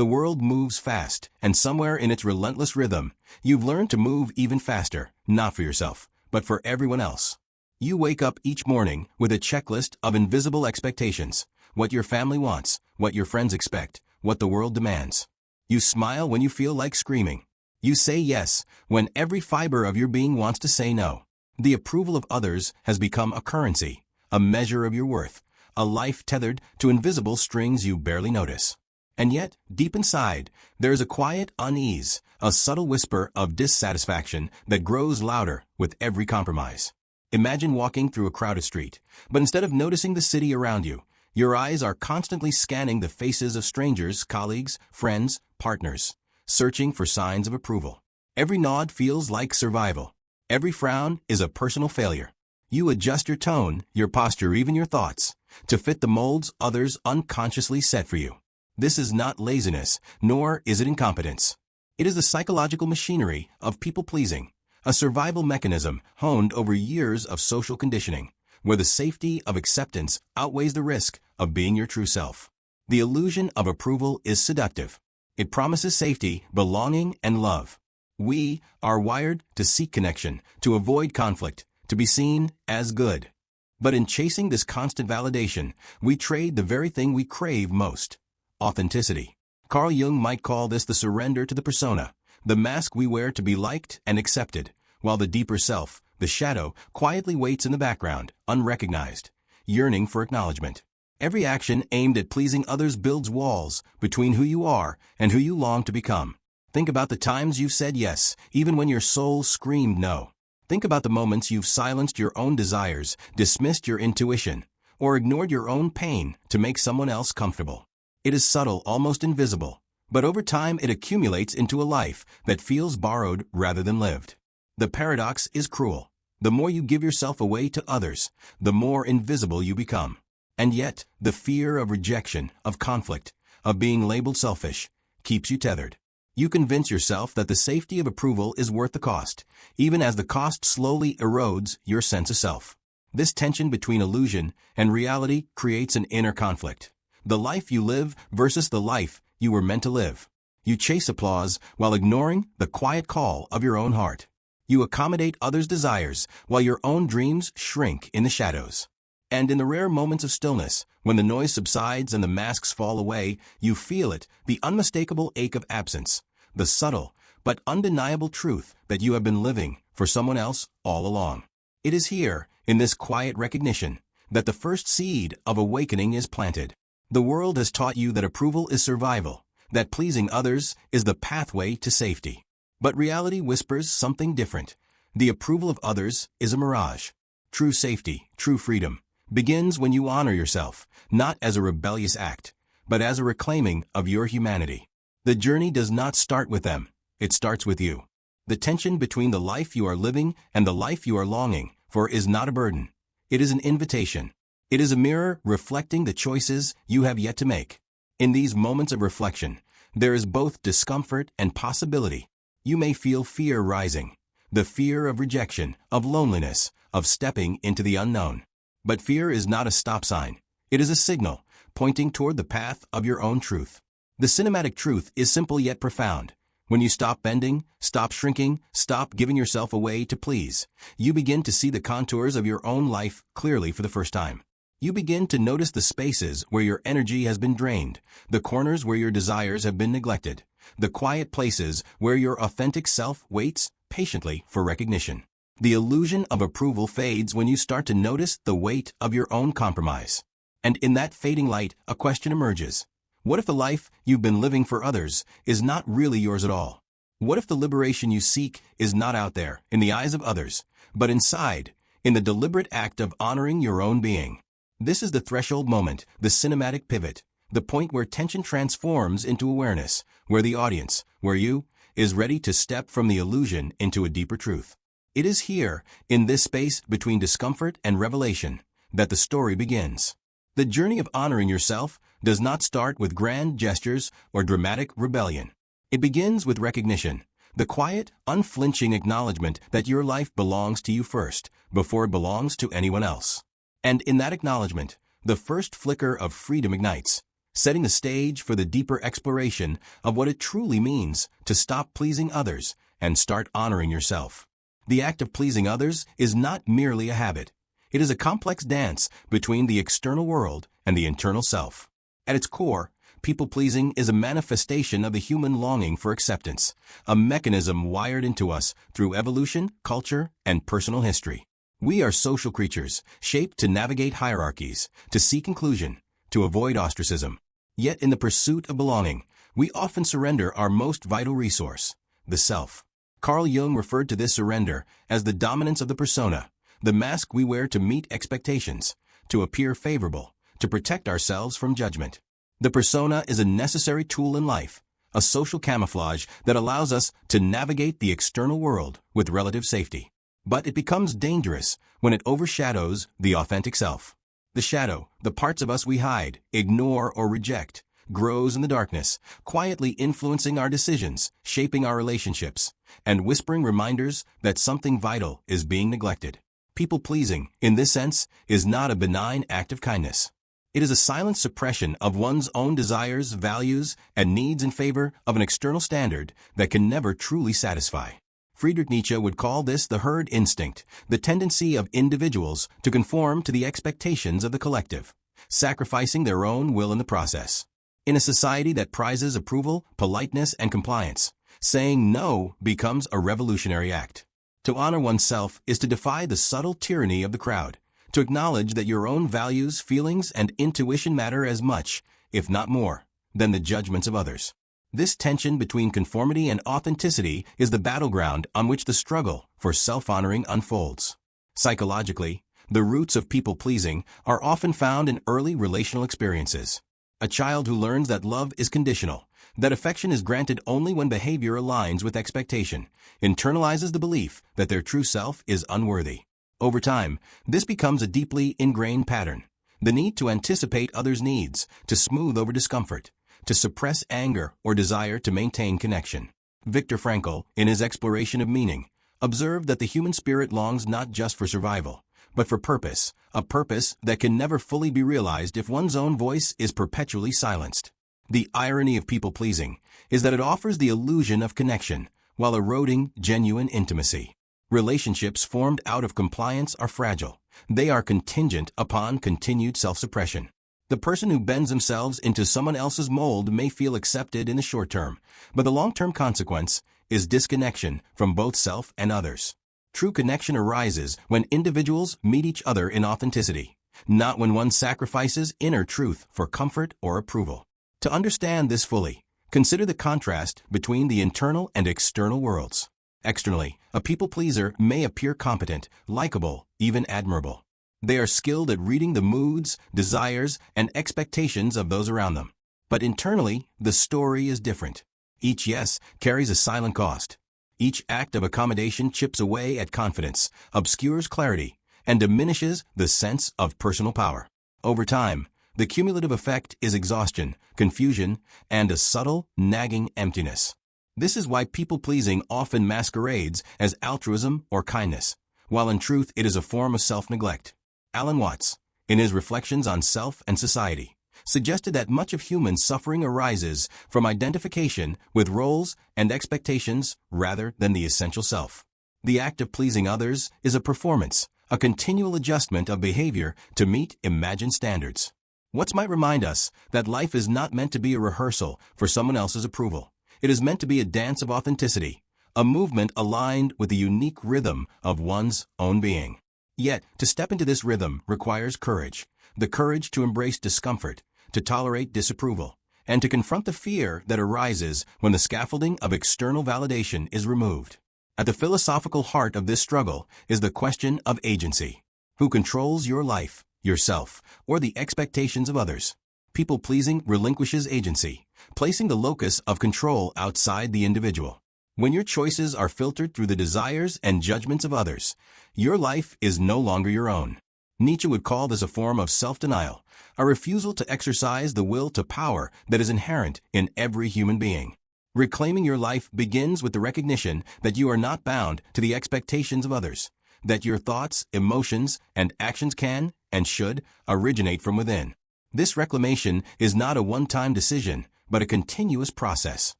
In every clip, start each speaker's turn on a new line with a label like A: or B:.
A: The world moves fast, and somewhere in its relentless rhythm, you've learned to move even faster, not for yourself, but for everyone else. You wake up each morning with a checklist of invisible expectations: what your family wants, what your friends expect, what the world demands. You smile when you feel like screaming. You say yes when every fiber of your being wants to say no. The approval of others has become a currency, a measure of your worth, a life tethered to invisible strings you barely notice. And yet, deep inside, there is a quiet unease, a subtle whisper of dissatisfaction that grows louder with every compromise. Imagine walking through a crowded street, but instead of noticing the city around you, your eyes are constantly scanning the faces of strangers, colleagues, friends, partners, searching for signs of approval. Every nod feels like survival. Every frown is a personal failure. You adjust your tone, your posture, even your thoughts, to fit the molds others unconsciously set for you. This is not laziness, nor is it incompetence. It is the psychological machinery of people-pleasing, a survival mechanism honed over years of social conditioning, where the safety of acceptance outweighs the risk of being your true self. The illusion of approval is seductive. It promises safety, belonging, and love. We are wired to seek connection, to avoid conflict, to be seen as good. But in chasing this constant validation, we trade the very thing we crave most: authenticity. Carl Jung might call this the surrender to the persona, the mask we wear to be liked and accepted, while the deeper self, the shadow, quietly waits in the background, unrecognized, yearning for acknowledgement. Every action aimed at pleasing others builds walls between who you are and who you long to become. Think about the times you've said yes, even when your soul screamed no. Think about the moments you've silenced your own desires, dismissed your intuition, or ignored your own pain to make someone else comfortable. It is subtle, almost invisible, but over time it accumulates into a life that feels borrowed rather than lived. The paradox is cruel. The more you give yourself away to others, the more invisible you become. And yet, the fear of rejection, of conflict, of being labeled selfish, keeps you tethered. You convince yourself that the safety of approval is worth the cost, even as the cost slowly erodes your sense of self. This tension between illusion and reality creates an inner conflict. The life you live versus the life you were meant to live. You chase applause while ignoring the quiet call of your own heart. You accommodate others' desires while your own dreams shrink in the shadows. And in the rare moments of stillness, when the noise subsides and the masks fall away, you feel it, the unmistakable ache of absence, the subtle but undeniable truth that you have been living for someone else all along. It is here, in this quiet recognition, that the first seed of awakening is planted. The world has taught you that approval is survival, that pleasing others is the pathway to safety. But reality whispers something different. The approval of others is a mirage. True safety, true freedom, begins when you honor yourself, not as a rebellious act, but as a reclaiming of your humanity. The journey does not start with them, it starts with you. The tension between the life you are living and the life you are longing for is not a burden. It is an invitation. It is a mirror reflecting the choices you have yet to make. In these moments of reflection, there is both discomfort and possibility. You may feel fear rising, the fear of rejection, of loneliness, of stepping into the unknown. But fear is not a stop sign. It is a signal, pointing toward the path of your own truth. The cinematic truth is simple yet profound. When you stop bending, stop shrinking, stop giving yourself away to please, you begin to see the contours of your own life clearly for the first time. You begin to notice the spaces where your energy has been drained, the corners where your desires have been neglected, the quiet places where your authentic self waits patiently for recognition. The illusion of approval fades when you start to notice the weight of your own compromise. And in that fading light, a question emerges. What if the life you've been living for others is not really yours at all? What if the liberation you seek is not out there, in the eyes of others, but inside, in the deliberate act of honoring your own being? This is the threshold moment, the cinematic pivot, the point where tension transforms into awareness, where the audience, where you, is ready to step from the illusion into a deeper truth. It is here, in this space between discomfort and revelation, that the story begins. The journey of honoring yourself does not start with grand gestures or dramatic rebellion. It begins with recognition, the quiet, unflinching acknowledgement that your life belongs to you first, before it belongs to anyone else. And in that acknowledgement, the first flicker of freedom ignites. setting the stage for the deeper exploration of what it truly means to stop pleasing others and start honoring yourself. The act of pleasing others is not merely a habit. It is a complex dance between the external world and the internal self. At its core, people-pleasing is a manifestation of the human longing for acceptance, a mechanism wired into us through evolution, culture, and personal history. We are social creatures, shaped to navigate hierarchies, to seek inclusion, to avoid ostracism. Yet in the pursuit of belonging, we often surrender our most vital resource, the self. Carl Jung referred to this surrender as the dominance of the persona, the mask we wear to meet expectations, to appear favorable, to protect ourselves from judgment. The persona is a necessary tool in life, a social camouflage that allows us to navigate the external world with relative safety. But it becomes dangerous when it overshadows the authentic self. The shadow, the parts of us we hide, ignore, or reject, grows in the darkness, quietly influencing our decisions, shaping our relationships, and whispering reminders that something vital is being neglected. People-pleasing, in this sense, is not a benign act of kindness. It is a silent suppression of one's own desires, values, and needs in favor of an external standard that can never truly satisfy. Friedrich Nietzsche would call this the herd instinct, the tendency of individuals to conform to the expectations of the collective, sacrificing their own will in the process. In a society that prizes approval, politeness, and compliance, saying no becomes a revolutionary act. To honor oneself is to defy the subtle tyranny of the crowd, to acknowledge that your own values, feelings, and intuition matter as much, if not more, than the judgments of others. This tension between conformity and authenticity is the battleground on which the struggle for self-honoring unfolds. Psychologically, the roots of people-pleasing are often found in early relational experiences. A child who learns that love is conditional, that affection is granted only when behavior aligns with expectation, internalizes the belief that their true self is unworthy. Over time, this becomes a deeply ingrained pattern. The need to anticipate others' needs, to smooth over discomfort, to suppress anger or desire to maintain connection. Viktor Frankl, in his exploration of meaning, observed that the human spirit longs not just for survival, but for purpose, a purpose that can never fully be realized if one's own voice is perpetually silenced. The irony of people-pleasing is that it offers the illusion of connection while eroding genuine intimacy. Relationships formed out of compliance are fragile. They are contingent upon continued self-suppression. The person who bends themselves into someone else's mold may feel accepted in the short term, but the long-term consequence is disconnection from both self and others. True connection arises when individuals meet each other in authenticity, not when one sacrifices inner truth for comfort or approval. To understand this fully, consider the contrast between the internal and external worlds. Externally, a people-pleaser may appear competent, likable, even admirable. They are skilled at reading the moods, desires, and expectations of those around them. But internally, the story is different. Each yes carries a silent cost. Each act of accommodation chips away at confidence, obscures clarity, and diminishes the sense of personal power. Over time, the cumulative effect is exhaustion, confusion, and a subtle, nagging emptiness. This is why people-pleasing often masquerades as altruism or kindness, while in truth it is a form of self-neglect. Alan Watts, in his Reflections on Self and Society, suggested that much of human suffering arises from identification with roles and expectations rather than the essential self. The act of pleasing others is a performance, a continual adjustment of behavior to meet imagined standards. Watts might remind us that life is not meant to be a rehearsal for someone else's approval. It is meant to be a dance of authenticity, a movement aligned with the unique rhythm of one's own being. Yet, to step into this rhythm requires courage, the courage to embrace discomfort, to tolerate disapproval, and to confront the fear that arises when the scaffolding of external validation is removed. At the philosophical heart of this struggle is the question of agency. Who controls your life, yourself, or the expectations of others? People-pleasing relinquishes agency, placing the locus of control outside the individual. When your choices are filtered through the desires and judgments of others, your life is no longer your own. Nietzsche would call this a form of self-denial, a refusal to exercise the will to power that is inherent in every human being. Reclaiming your life begins with the recognition that you are not bound to the expectations of others, that your thoughts, emotions, and actions can, and should, originate from within. This reclamation is not a one-time decision, but a continuous process.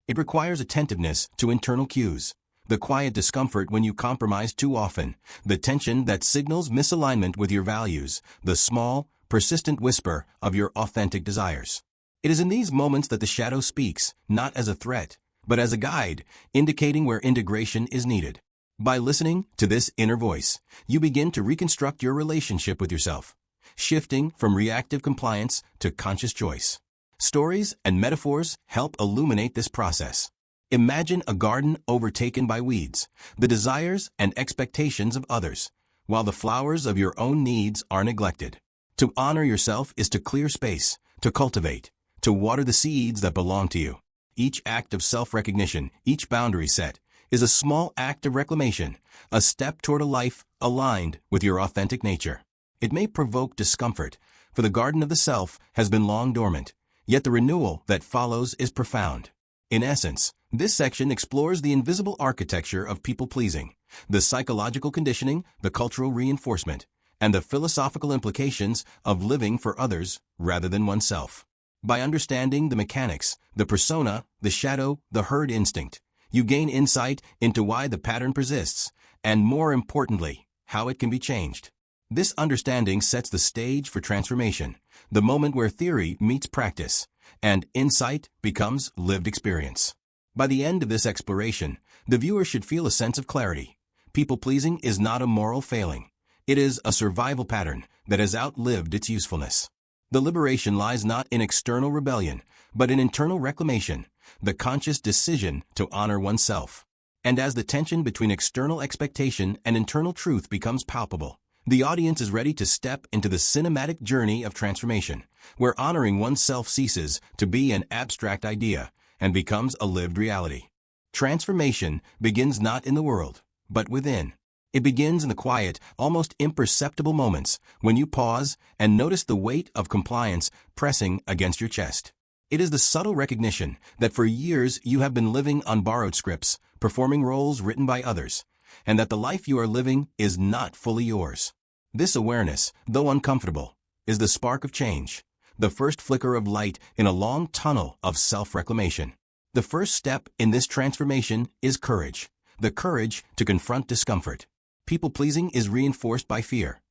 A: It requires attentiveness to internal cues, the quiet discomfort when you compromise too often, the tension that signals misalignment with your values, the small, persistent whisper of your authentic desires. It is in these moments that the shadow speaks, not as a threat, but as a guide, indicating where integration is needed. By listening to this inner voice, you begin to reconstruct your relationship with yourself, shifting from reactive compliance to conscious choice. Stories and metaphors help illuminate this process. Imagine a garden overtaken by weeds, the desires and expectations of others, while the flowers of your own needs are neglected. To honor yourself is to clear space, to cultivate, to water the seeds that belong to you. Each act of self-recognition, each boundary set, is a small act of reclamation, a step toward a life aligned with your authentic nature. It may provoke discomfort, for the garden of the self has been long dormant, yet the renewal that follows is profound. In essence, this section explores the invisible architecture of people-pleasing, the psychological conditioning, the cultural reinforcement, and the philosophical implications of living for others rather than oneself. By understanding the mechanics, the persona, the shadow, the herd instinct, you gain insight into why the pattern persists, and more importantly, how it can be changed. This understanding sets the stage for transformation, the moment where theory meets practice, and insight becomes lived experience. By the end of this exploration, the viewer should feel a sense of clarity. People-pleasing is not a moral failing. It is a survival pattern that has outlived its usefulness. The liberation lies not in external rebellion, but in internal reclamation, the conscious decision to honor oneself. And as the tension between external expectation and internal truth becomes palpable, the audience is ready to step into the cinematic journey of transformation, where honoring oneself ceases to be an abstract idea and becomes a lived reality. Transformation begins not in the world, but within. It begins in the quiet, almost imperceptible moments when you pause and notice the weight of compliance pressing against your chest. It is the subtle recognition that for years you have been living on borrowed scripts, performing roles written by others, and that the life you are living is not fully yours. This awareness, though uncomfortable, is the spark of change, the first flicker of light in a long tunnel of self-reclamation. The first step in this transformation is courage, the courage to confront discomfort. People-pleasing is reinforced by fear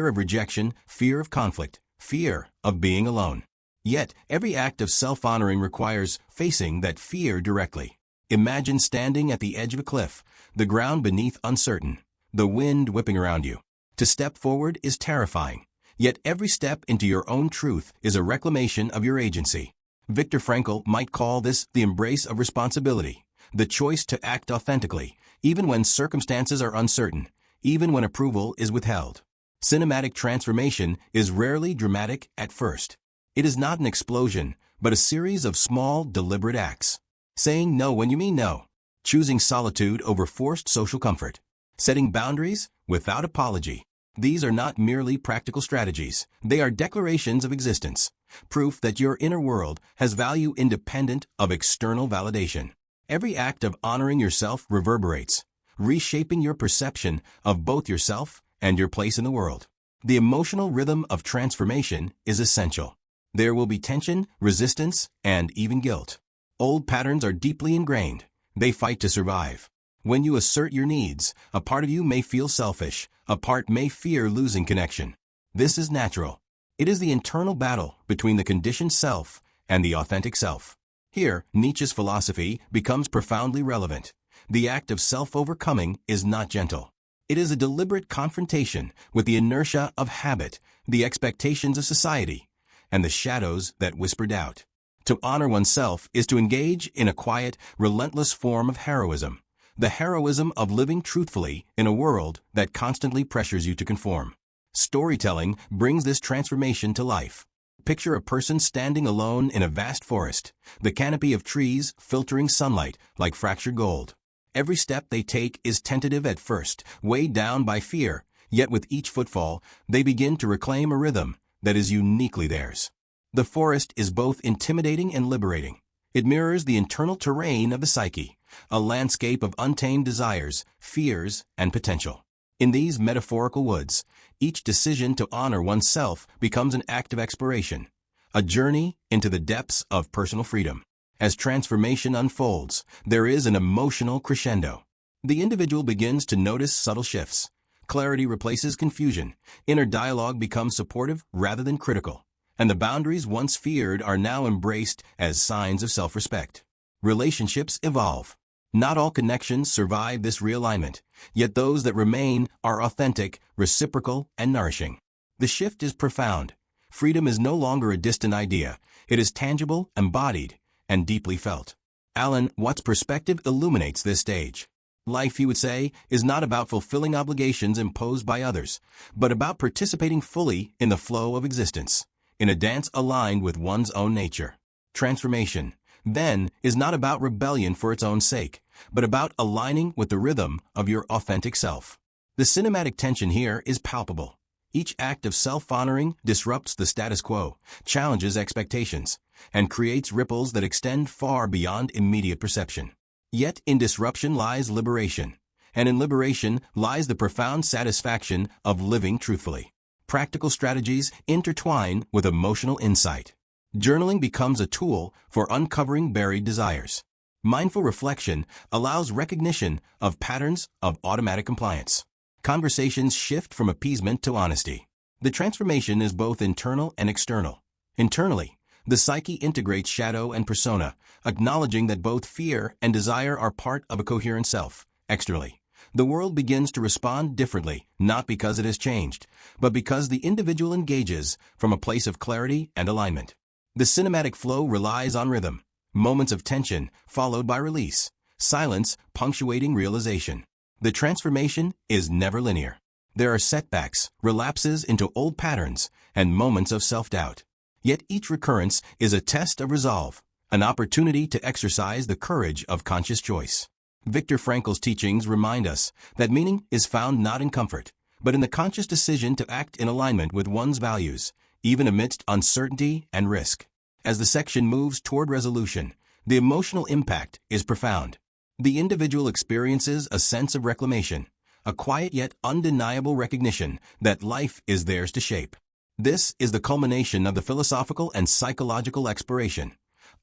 A: of rejection, fear of conflict, fear of being alone. Yet, every act of self-honoring requires facing that fear directly. Imagine standing at the edge of a cliff, the ground beneath uncertain, the wind whipping around you. To step forward is terrifying, yet every step into your own truth is a reclamation of your agency. Viktor Frankl might call this the embrace of responsibility, the choice to act authentically, even when circumstances are uncertain, even when approval is withheld. Cinematic transformation is rarely dramatic at first. It is not an explosion, but a series of small, deliberate acts. Saying no when you mean no. Choosing solitude over forced social comfort. Setting boundaries without apology. These are not merely practical strategies. They are declarations of existence, proof that your inner world has value independent of external validation. Every act of honoring yourself reverberates, reshaping your perception of both yourself and your place in the world. The emotional rhythm of transformation is essential. There will be tension, resistance, and even guilt. Old patterns are deeply ingrained. They fight to survive. When you assert your needs, a part of you may feel selfish, a part may fear losing connection. This is natural. It is the internal battle between the conditioned self and the authentic self. Here, Nietzsche's philosophy becomes profoundly relevant. The act of self-overcoming is not gentle. It is a deliberate confrontation with the inertia of habit, the expectations of society, and the shadows that whisper doubt. To honor oneself is to engage in a quiet, relentless form of heroism, the heroism of living truthfully in a world that constantly pressures you to conform. Storytelling brings this transformation to life. Picture a person standing alone in a vast forest, the canopy of trees filtering sunlight like fractured gold. Every step they take is tentative at first, weighed down by fear, yet with each footfall, they begin to reclaim a rhythm that is uniquely theirs. The forest is both intimidating and liberating. It mirrors the internal terrain of the psyche, a landscape of untamed desires, fears, and potential. In these metaphorical woods, each decision to honor oneself becomes an act of exploration, a journey into the depths of personal freedom. As transformation unfolds, there is an emotional crescendo. The individual begins to notice subtle shifts. Clarity replaces confusion, inner dialogue becomes supportive rather than critical, and the boundaries once feared are now embraced as signs of self-respect. Relationships evolve. Not all connections survive this realignment, yet those that remain are authentic, reciprocal, and nourishing. The shift is profound. Freedom is no longer a distant idea. It is tangible, embodied, and deeply felt. Alan Watts' perspective illuminates this stage. Life, he would say, is not about fulfilling obligations imposed by others, but about participating fully in the flow of existence, in a dance aligned with one's own nature. Transformation, then, is not about rebellion for its own sake, but about aligning with the rhythm of your authentic self. The cinematic tension here is palpable. Each act of self-honoring disrupts the status quo, challenges expectations, and creates ripples that extend far beyond immediate perception. Yet in disruption lies liberation, and in liberation lies the profound satisfaction of living truthfully. Practical strategies intertwine with emotional insight. Journaling becomes a tool for uncovering buried desires. Mindful reflection allows recognition of patterns of automatic compliance. Conversations shift from appeasement to honesty. The transformation is both internal and external. Internally, the psyche integrates shadow and persona, acknowledging that both fear and desire are part of a coherent self. Externally, the world begins to respond differently, not because it has changed, but because the individual engages from a place of clarity and alignment. The cinematic flow relies on rhythm, moments of tension followed by release, silence punctuating realization. The transformation is never linear. There are setbacks, relapses into old patterns, and moments of self-doubt. Yet each recurrence is a test of resolve, an opportunity to exercise the courage of conscious choice. Viktor Frankl's teachings remind us that meaning is found not in comfort, but in the conscious decision to act in alignment with one's values, even amidst uncertainty and risk. As the section moves toward resolution, the emotional impact is profound. The individual experiences a sense of reclamation, a quiet yet undeniable recognition that life is theirs to shape. This is the culmination of the philosophical and psychological exploration.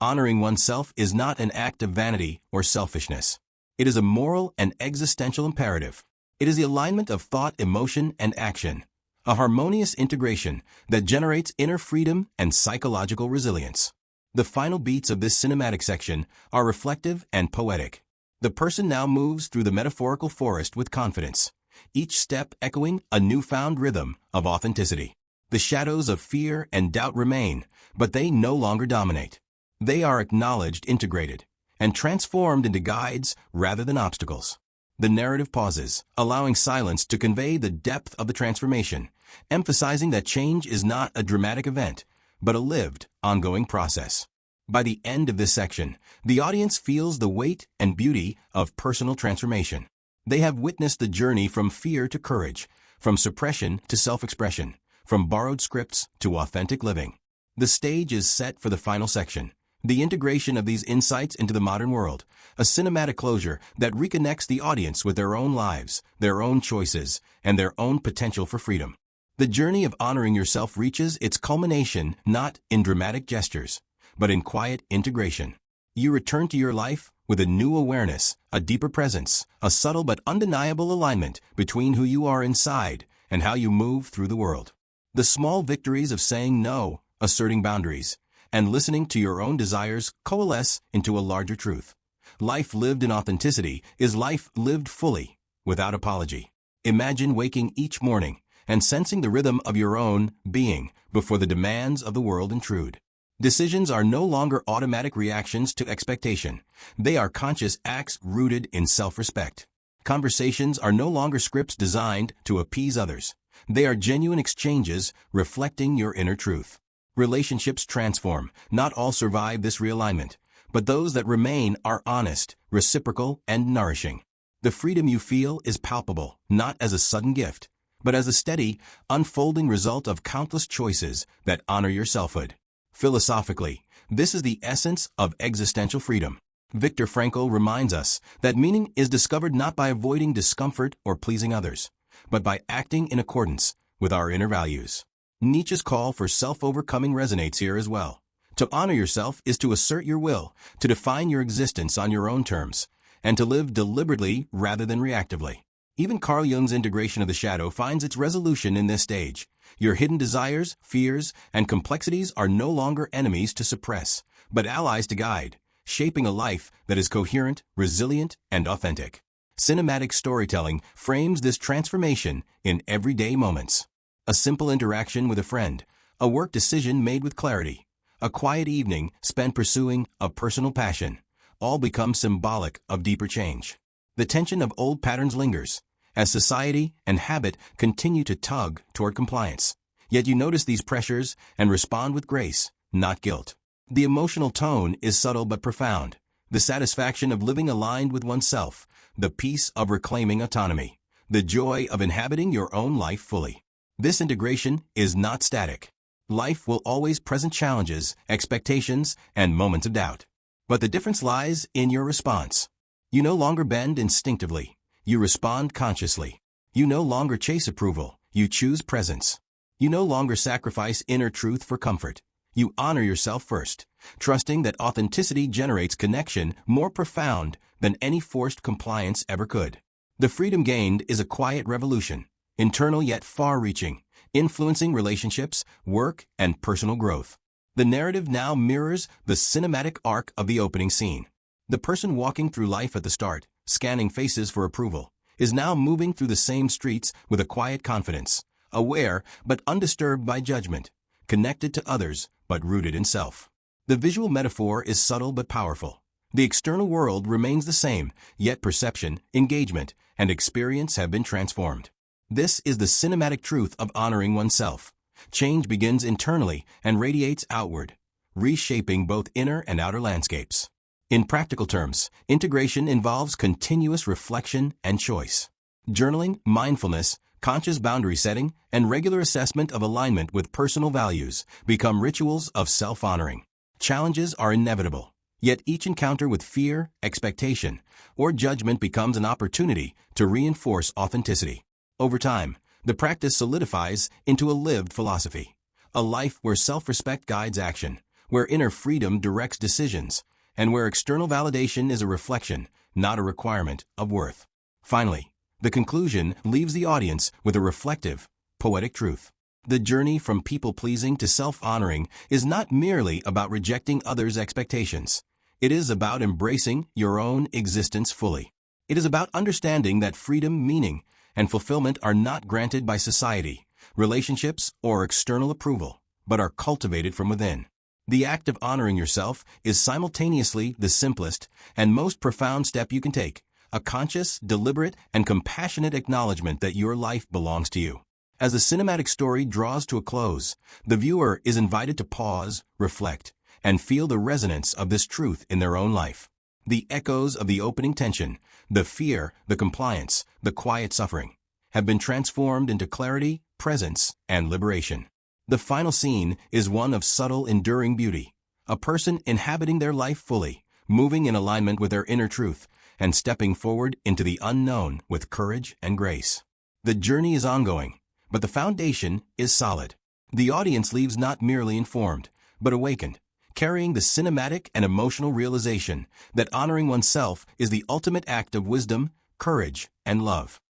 A: Honoring oneself is not an act of vanity or selfishness. It is a moral and existential imperative. It is the alignment of thought, emotion, and action, a harmonious integration that generates inner freedom and psychological resilience. The final beats of this cinematic section are reflective and poetic. The person now moves through the metaphorical forest with confidence, each step echoing a newfound rhythm of authenticity. The shadows of fear and doubt remain, but they no longer dominate. They are acknowledged, integrated, and transformed into guides rather than obstacles. The narrative pauses, allowing silence to convey the depth of the transformation, emphasizing that change is not a dramatic event, but a lived, ongoing process. By the end of this section, the audience feels the weight and beauty of personal transformation. They have witnessed the journey from fear to courage, from suppression to self-expression, from borrowed scripts to authentic living. The stage is set for the final section, the integration of these insights into the modern world, a cinematic closure that reconnects the audience with their own lives, their own choices, and their own potential for freedom. The journey of honoring yourself reaches its culmination not in dramatic gestures, but in quiet integration. You return to your life with a new awareness, a deeper presence, a subtle but undeniable alignment between who you are inside and how you move through the world. The small victories of saying no, asserting boundaries, and listening to your own desires coalesce into a larger truth. Life lived in authenticity is life lived fully, without apology. Imagine waking each morning and sensing the rhythm of your own being before the demands of the world intrude. Decisions are no longer automatic reactions to expectation. They are conscious acts rooted in self-respect. Conversations are no longer scripts designed to appease others. They are genuine exchanges reflecting your inner truth. Relationships transform. Not all survive this realignment, but those that remain are honest, reciprocal, and nourishing. The freedom you feel is palpable, not as a sudden gift, but as a steady, unfolding result of countless choices that honor your selfhood. Philosophically, this is the essence of existential freedom. Viktor Frankl reminds us that meaning is discovered not by avoiding discomfort or pleasing others, but by acting in accordance with our inner values. Nietzsche's call for self-overcoming resonates here as well. To honor yourself is to assert your will, to define your existence on your own terms, and to live deliberately rather than reactively. Even Carl Jung's integration of the shadow finds its resolution in this stage. Your hidden desires, fears, and complexities are no longer enemies to suppress, but allies to guide, shaping a life that is coherent, resilient, and authentic. Cinematic storytelling frames this transformation in everyday moments. A simple interaction with a friend, a work decision made with clarity, a quiet evening spent pursuing a personal passion, all become symbolic of deeper change. The tension of old patterns lingers, as society and habit continue to tug toward compliance. Yet you notice these pressures and respond with grace, not guilt. The emotional tone is subtle but profound. The satisfaction of living aligned with oneself, the peace of reclaiming autonomy, the joy of inhabiting your own life fully. This integration is not static. Life will always present challenges, expectations, and moments of doubt. But the difference lies in your response. You no longer bend instinctively. You respond consciously. You no longer chase approval. You choose presence. You no longer sacrifice inner truth for comfort. You honor yourself first, trusting that authenticity generates connection more profound than any forced compliance ever could. The freedom gained is a quiet revolution, internal yet far-reaching, influencing relationships, work, and personal growth. The narrative now mirrors the cinematic arc of the opening scene. The person walking through life at the start, scanning faces for approval, is now moving through the same streets with a quiet confidence, aware but undisturbed by judgment, connected to others but rooted in self. The visual metaphor is subtle but powerful. The external world remains the same, yet perception, engagement, and experience have been transformed. This is the cinematic truth of honoring oneself. Change begins internally and radiates outward, reshaping both inner and outer landscapes. In practical terms, integration involves continuous reflection and choice. Journaling, mindfulness, conscious boundary setting, and regular assessment of alignment with personal values become rituals of self-honoring. Challenges are inevitable, yet each encounter with fear, expectation, or judgment becomes an opportunity to reinforce authenticity. Over time, the practice solidifies into a lived philosophy, a life where self-respect guides action, where inner freedom directs decisions, and where external validation is a reflection, not a requirement, of worth. Finally, the conclusion leaves the audience with a reflective, poetic truth. The journey from people-pleasing to self-honoring is not merely about rejecting others' expectations. It is about embracing your own existence fully. It is about understanding that freedom, meaning, and fulfillment are not granted by society, relationships, or external approval, but are cultivated from within. The act of honoring yourself is simultaneously the simplest and most profound step you can take, a conscious, deliberate, and compassionate acknowledgement that your life belongs to you. As the cinematic story draws to a close, the viewer is invited to pause, reflect, and feel the resonance of this truth in their own life. The echoes of the opening tension, the fear, the compliance, the quiet suffering, have been transformed into clarity, presence, and liberation. The final scene is one of subtle, enduring beauty, a person inhabiting their life fully, moving in alignment with their inner truth, and stepping forward into the unknown with courage and grace. The journey is ongoing, but the foundation is solid. The audience leaves not merely informed, but awakened, carrying the cinematic and emotional realization that honoring oneself is the ultimate act of wisdom, courage, and love.